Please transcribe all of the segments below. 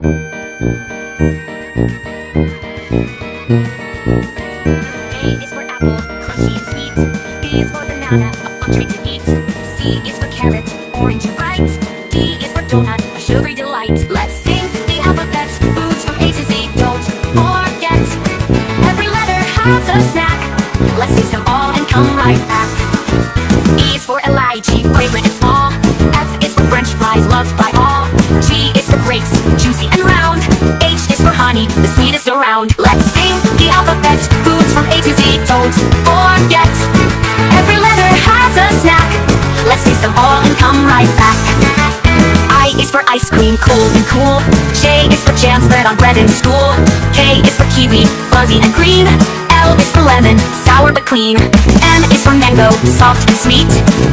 A is for apple, crunchy and sweet. B is for banana, a fun treat to eat. C is for carrot, orange and bright. D is for donut, a sugary delight. Let's sing the alphabet, foods from A to Z. Don't forget, every letter has a snack. Let's taste them all and come right back. E is for lychee, fragrant and small. F is for French fries, loved by all. G is for grapes, juicy and round. H is for honey, the sweetest around. Let's sing the alphabet, foods from A to Z. Don't forget, every letter has a snack. Let's taste them all and come right back. I is for ice cream, cold and cool. J is for jam spread on bread and stool. K is for kiwi, fuzzy and green. L is for lemon, sour but clean. M is for mango, soft and sweet.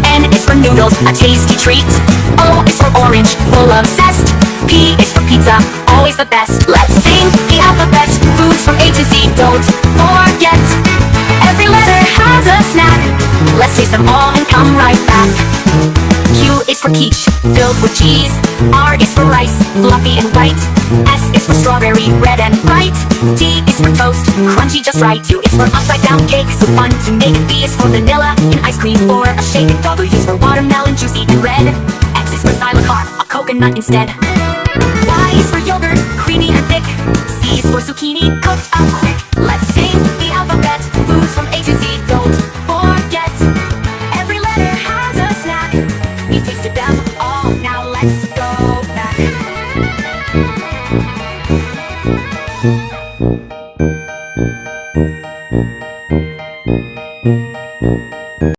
N is for noodles, a tasty treat. O is for orange, full of zest. P is for pizza, always the best. Let's sing the alphabet, foods from A to Z. Don't forget, every letter has a snack. Let's taste them all and come right back. Q is for quiche, filled with cheese. R is for rice, fluffy and white. S is for strawberry, red and bright. T is for toast, crunchy just right. U is for upside down cake, so fun to make. V is for vanilla in ice cream or a shake. W is for watermelon, juicy and red. X is for xylocar, a coconut instead. Y is for yogurt, creamy and thick. Z is for zucchini, cooked up quick. Let's sing the alphabet, foods from A to Z. Don't forget, every letter has a snack. We tasted them all, now let's